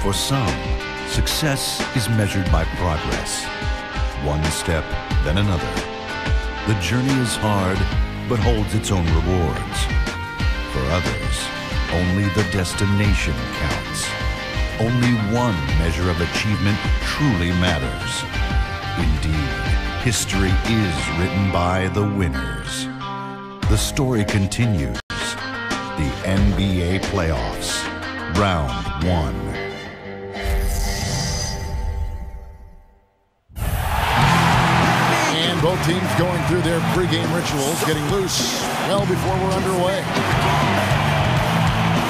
For some, success is measured by progress. One step, then another. The journey is hard, but holds its own rewards. For others, only the destination counts. Only one measure of achievement truly matters. Indeed, history is written by the winners. The story continues. The NBA Playoffs, Round 1. And both teams going through their pregame rituals, getting loose well before we're underway.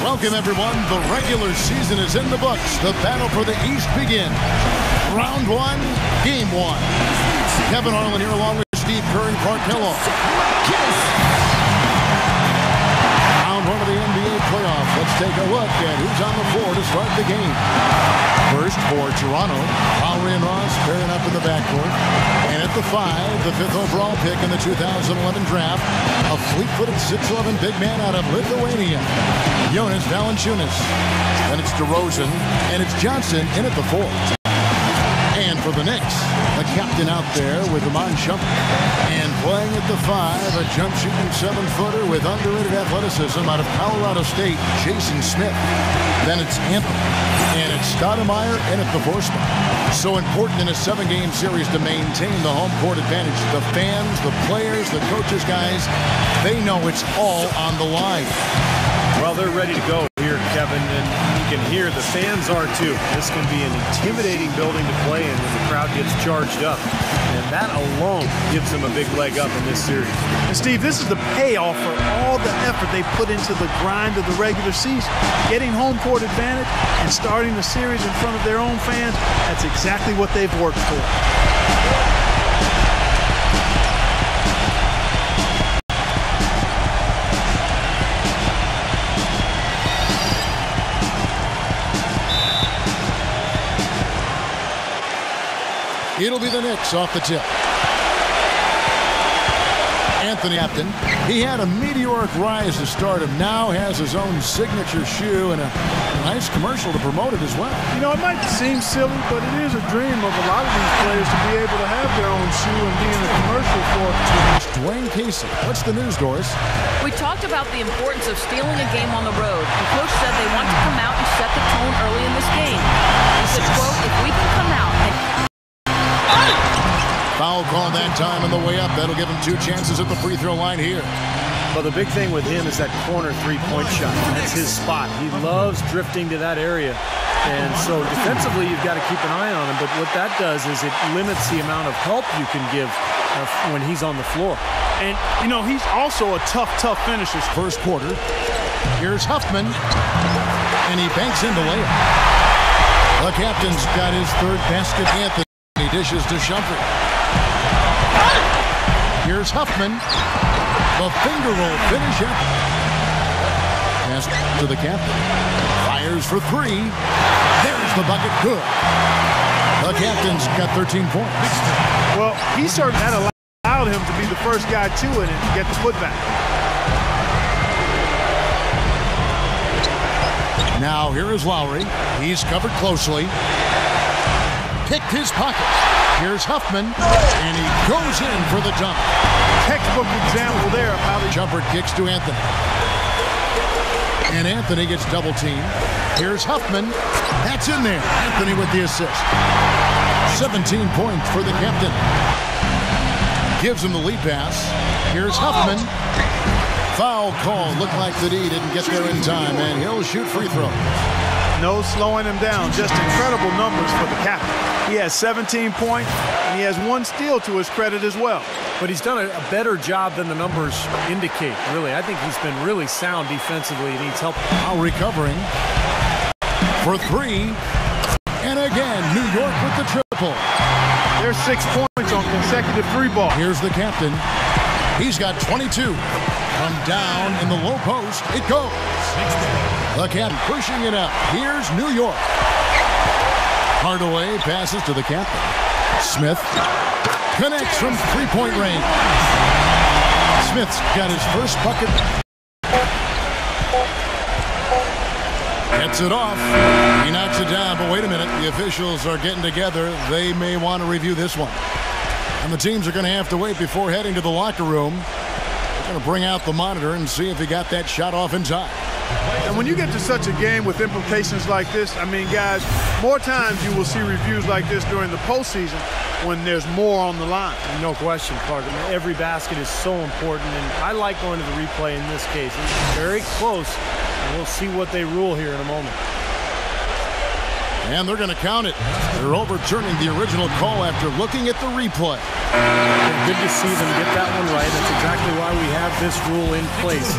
Welcome, everyone. The regular season is in the books. The battle for the East begins. Round 1, Game 1. Kevin Harlan here along with Steve Kerr and Clark Kellogg. Round 1 of the NBA playoffs. Let's take a look at who's on the floor to start the game. First for Toronto, Lowry and Ross pairing up in the backcourt. And at the 5, the 5th overall pick in the 2011 draft, a fleet-footed 6'11" big man out of Lithuania, Jonas Valanciunas. Then it's DeRozan, and it's Johnson in at the 4. And for the Knicks, the captain out there with Iman Shumpert. And playing at the 5, a jump-shooting 7-footer with underrated athleticism out of Colorado State, Jason Smith. Then it's Anthony. And it's Stoudemire in at the 4 spot. So important in a 7-game series to maintain the home court advantage. The fans, the players, the coaches, guys, they know it's all on the line. Well, they're ready to go here, Kevin, and you can hear the fans are too. This can be an intimidating building to play in when the crowd gets charged up. And that alone gives them a big leg up in this series. And Steve, this is the payoff for all the effort they put into the grind of the regular season. Getting home court advantage and starting the series in front of their own fans, that's exactly what they've worked for. It'll be the Knicks off the tip. Anthony Upton. He had a meteoric rise to start him. Now has his own signature shoe and a nice commercial to promote it as well. You know, it might seem silly, but it is a dream of a lot of these players to be able to have their own shoe and be in a commercial for it. Dwayne Casey. What's the news, Doris? We talked about the importance of stealing a game on the road, and Coach said they want to come out and set the tone early in this game. He said, quote, if we can come out and foul call that time on the way up. That'll give him 2 chances at the free throw line here. Well, the big thing with him is that corner three-point shot. That's his spot. He loves drifting to that area. And so defensively, you've got to keep an eye on him. But what that does is it limits the amount of help you can give when he's on the floor. And, you know, he's also a tough finisher. First quarter. Here's Huffman. And he banks in the layup. The captain's got his 3rd basket. Anthony dishes to Shumpert. Here's Huffman. The finger roll finish up. Pass to the captain. Fires for 3. There's the bucket. Good. The captain's got 13 points. Well, he certainly had allowed him to be the first guy to it and get the putback. Now here is Lowry. He's covered closely. Picked his pocket. Here's Huffman, and he goes in for the dunk. Textbook example there of how the jumper kicks to Anthony. And Anthony gets double teamed. Here's Huffman. That's in there. Anthony with the assist. 17 points for the captain. Gives him the lead pass. Here's Huffman. Foul call. Looked like the D didn't get there in time, and he'll shoot free throw. No slowing him down. Just incredible numbers for the captain. He has 17 points, and he has 1 steal to his credit as well. But he's done a better job than the numbers indicate, really. I think he's been really sound defensively, and he's helped. Now recovering for 3. And again, New York with the triple. There's 6 points on consecutive 3 balls. Here's the captain. He's got 22. From down in the low post, it goes. The captain pushing it up. Here's New York. Hardaway passes to the captain. Smith connects from 3-point range. Smith's got his first bucket. Gets it off. He knocks it down, but wait a minute. The officials are getting together. They may want to review this one. And the teams are going to have to wait before heading to the locker room. They're going to bring out the monitor and see if he got that shot off in time. And when you get to such a game with implications like this, I mean, guys, more times you will see reviews like this during the postseason when there's more on the line. No question, Clark. I mean, every basket is so important, and I like going to the replay in this case. It's very close, and we'll see what they rule here in a moment. And they're going to count it. They're overturning the original call after looking at the replay. Good to see them get that one right. That's exactly why we have this rule in place.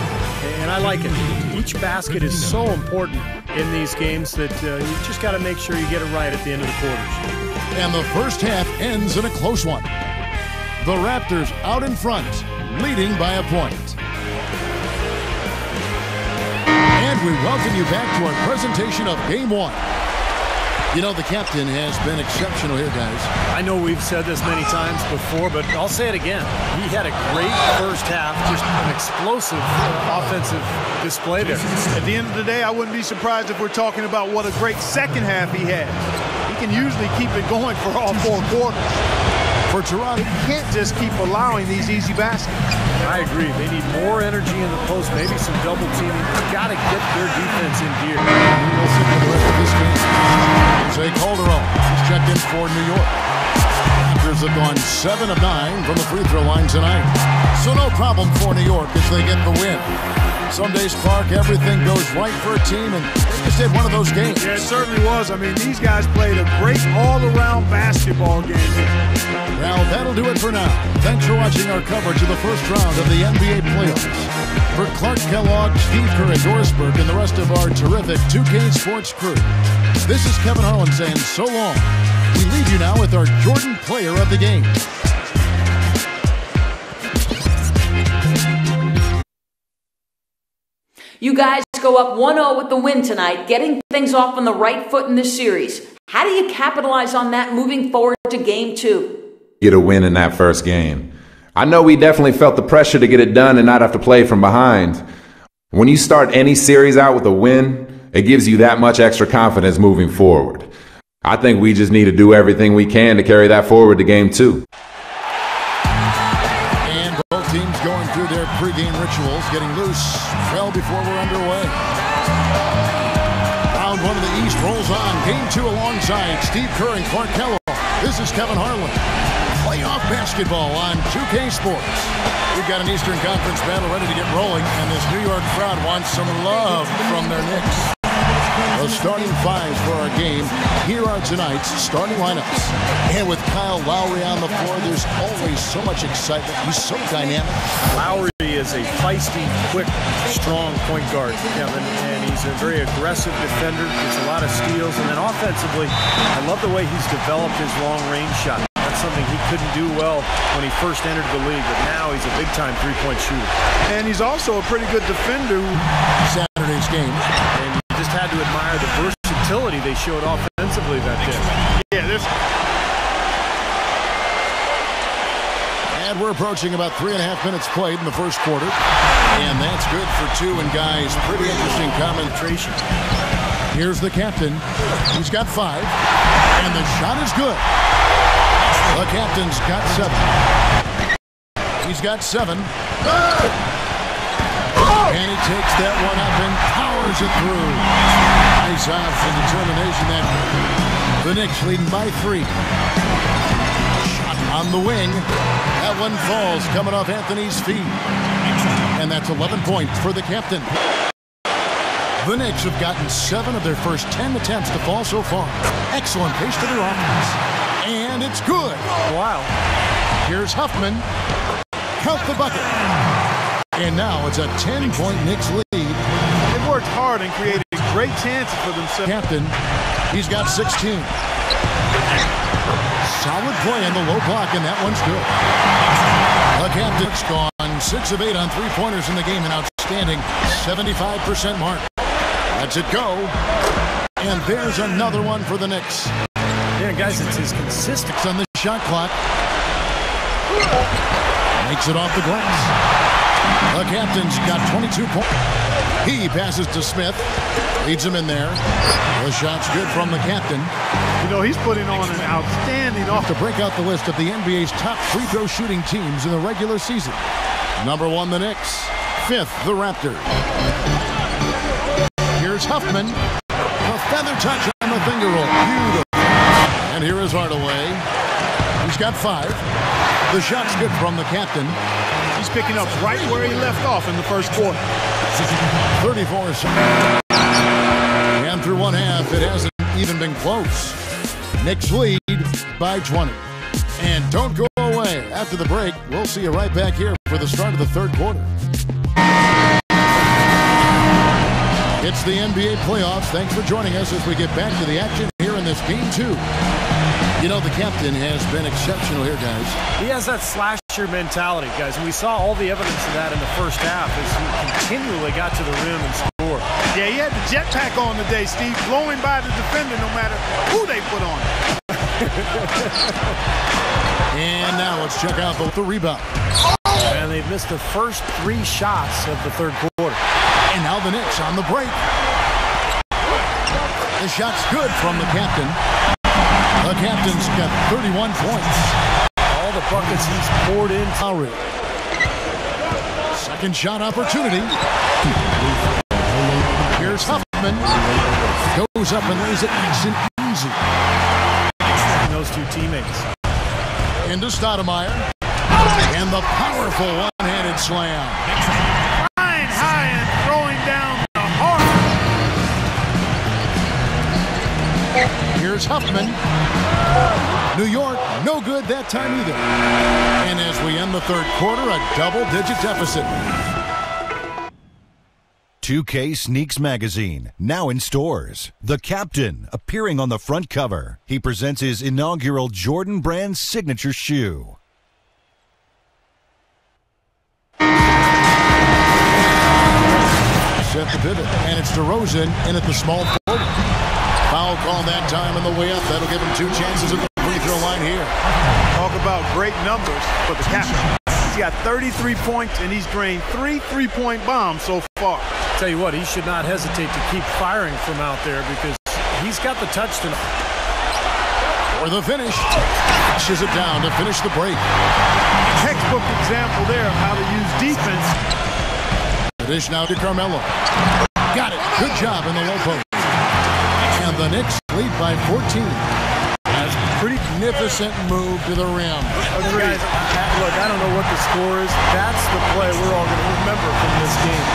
And I like it. Each basket is so important in these games that you just got to make sure you get it right at the end of the quarters. And the first half ends in a close one. The Raptors out in front, leading by a point. And we welcome you back to our presentation of Game 1. You know, the captain has been exceptional here, guys. I know we've said this many times before, but I'll say it again. He had a great first half, just an explosive offensive display there. At the end of the day, I wouldn't be surprised if we're talking about what a great second half he had. He can usually keep it going for all 4 quarters. For Toronto, you can't just keep allowing these easy baskets. I agree. They need more energy in the post, maybe some double teaming. They've got to get their defense in gear. We'll see for the rest of this game. Jose Calderon is checked in for New York. Raptors have gone 7 of 9 from the free throw line tonight. So no problem for New York as they get the win. Some days, Clark, everything goes right for a team, and they just had one of those games. Yeah, it certainly was. I mean, these guys played a great all-around basketball game. Well, that'll do it for now. Thanks for watching our coverage of the first round of the NBA playoffs. For Clark Kellogg, Steve Kerr at Dorisburg, and the rest of our terrific 2K Sports crew, this is Kevin Harlan saying so long. We leave you now with our Jordan Player of the Game. You guys go up 1-0 with the win tonight, getting things off on the right foot in this series. How do you capitalize on that moving forward to Game 2? Get a win in that first game. I know we definitely felt the pressure to get it done and not have to play from behind. When you start any series out with a win, it gives you that much extra confidence moving forward. I think we just need to do everything we can to carry that forward to Game 2. And both teams going through their pregame rituals, getting loose well before we're underway. Round 1 of the East rolls on. Game 2 alongside Steve Kerr and Clark Kellogg. This is Kevin Harlan. Playoff basketball on 2K Sports. We've got an Eastern Conference battle ready to get rolling, and this New York crowd wants some love from their Knicks. The starting fives for our game. Here are tonight's starting lineups. And with Kyle Lowry on the floor, there's always so much excitement. He's so dynamic. Lowry is a feisty, quick, strong point guard, Kevin, and he's a very aggressive defender. Gets a lot of steals, and then offensively, I love the way he's developed his long-range shot. That's something he couldn't do well when he first entered the league, but now he's a big-time three-point shooter. And he's also a pretty good defender. Saturday's game. And you just had to admire the versatility they showed offensively that day. Yeah, And we're approaching about 3.5 minutes played in the first quarter. And that's good for 2. And guys, pretty interesting concentration. Here's the captain. He's got 5. And the shot is good. The captain's got 7. He's got 7. And he takes that one up and powers it through. Nice off and determination that the Knicks leading by 3. Shot on the wing. That one falls coming off Anthony's feet. And that's 11 points for the captain. The Knicks have gotten 7 of their first 10 attempts to fall so far. Excellent pace to their offense. And it's good. Wow. Here's Huffman. Count the bucket. And now it's a 10-point Knicks lead. They've worked hard and created great chances for themselves. Captain, he's got 16. Solid play in the low block, and that one's good. The captain's gone 6 of 8 on three-pointers in the game, an outstanding 75% mark. Lets it go. And there's another one for the Knicks. Yeah, guys, it's his consistency on the shot clock. Makes it off the glass. The captain's got 22 points. He passes to Smith. Leads him in there. The shot's good from the captain. You know, he's putting on an outstanding To break out the list of the NBA's top free throw shooting teams in the regular season. Number 1, the Knicks. 5th, the Raptors. Here's Huffman. The feather touch on the finger roll. Beautiful. And here is Hardaway. He's got 5. The shot's good from the captain. He's picking up right where he left off in the first quarter. 34 seconds. And through one half, it hasn't even been close. Knicks lead by 20. And don't go away. After the break, we'll see you right back here for the start of the third quarter. It's the NBA playoffs. Thanks for joining us as we get back to the action here in this game 2. You know, the captain has been exceptional here, guys. He has that slasher mentality, guys, and we saw all the evidence of that in the first half as he continually got to the rim and scored. Yeah, he had the jetpack on today, Steve, blowing by the defender no matter who they put on. And now let's check out the rebound. And they've missed the first 3 shots of the third quarter. And now the Knicks on the break. The shot's good from the captain. The captain's got 31 points. All the buckets he's poured in. Lowry. Second shot opportunity. Here's Huffman. Goes up and lays it nice and easy. Those 2 teammates. Into Stoudemire. And the powerful one-handed slam. Flying high and throwing down the heart. Here's Huffman. New York, no good that time either. And as we end the third quarter, a double-digit deficit. 2K Sneaks Magazine, now in stores. The Captain, appearing on the front cover. He presents his inaugural Jordan Brand signature shoe. Set the pivot, and it's DeRozan in at the small forward. Foul call that time on the way up. That'll give him 2 chances at the free throw line here. Talk about great numbers for the captain. He's got 33 points, and he's drained 3 3-point bombs so far. Tell you what, he should not hesitate to keep firing from out there because he's got the touch tonight. For the finish. Pushes it down to finish the break. Textbook example there of how to use defense. The dish now to Carmelo. Got it. Good job in the low post. And the Knicks lead by 14. That's a pretty magnificent move to the rim. Guys, look, I don't know what the score is. That's the play we're all going to remember from this game.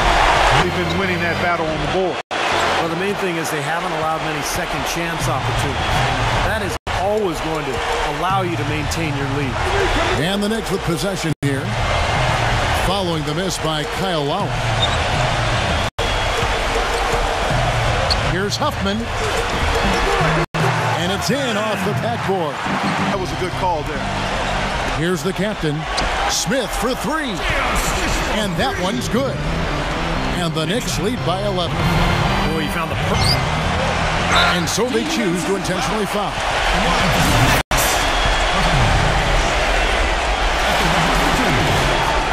We've been winning that battle on the board. Well, the main thing is they haven't allowed many second chance opportunities. That is always going to allow you to maintain your lead. And the Knicks with possession here. Following the miss by Kyle Lowry. Here's Huffman. And it's in off the backboard. That was a good call there. Here's the captain. Smith for 3. And that one's good. And the Knicks lead by 11. Boy, he found the perfect. And so they choose to intentionally foul.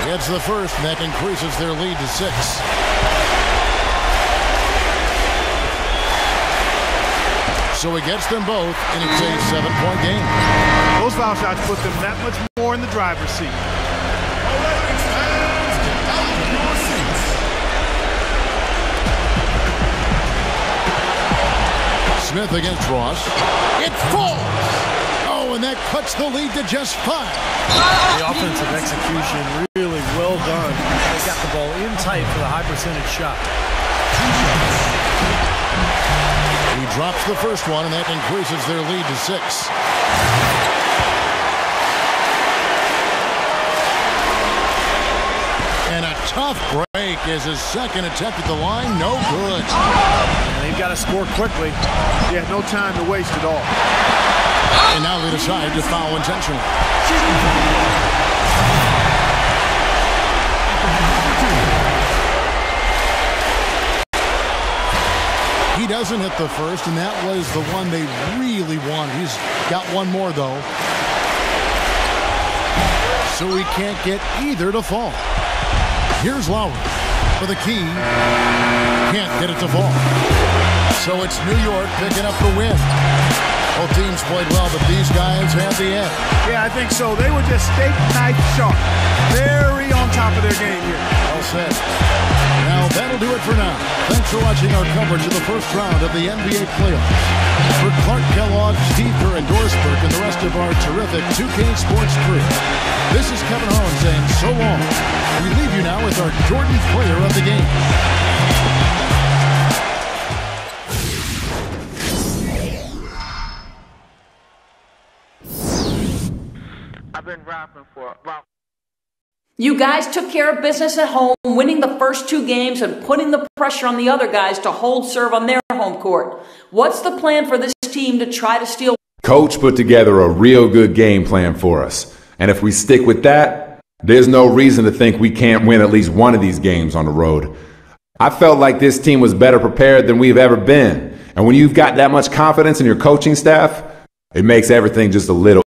It's the first, and that increases their lead to 6. So he gets them both, and it's a 7-point game. Those foul shots put them that much more in the driver's seat. Smith against Ross. It falls! Oh, and that cuts the lead to just 5. The offensive execution really well done. They got the ball in tight for the high percentage shot. He drops the first one, and that increases their lead to 6. And a tough break is his second attempt at the line. No good. And they've got to score quickly. Yeah, no time to waste at all. And now they decide to foul intentionally. He doesn't hit the first, and that was the one they really wanted. He's got one more, though. So he can't get either to fall. Here's Lowry for the key. get it to fall. So it's New York picking up the win. Both teams played well, but these guys had the edge. Yeah, I think so. They were just steak knife sharp. Very on top of their game here. Well said. Now, that'll do it for now. Thanks for watching our coverage of the first round of the NBA playoffs. For Clark Kellogg, Steve Kerr, and Doris Burke, and the rest of our terrific 2K Sports crew, this is Kevin Harlan saying so long. We leave you now with our Jordan Player of the Game. I've been rapping for about... You guys took care of business at home, winning the first 2 games and putting the pressure on the other guys to hold serve on their home court. What's the plan for this team to try to steal? Coach put together a real good game plan for us. And if we stick with that, there's no reason to think we can't win at least one of these games on the road. I felt like this team was better prepared than we've ever been. And when you've got that much confidence in your coaching staff, it makes everything just a little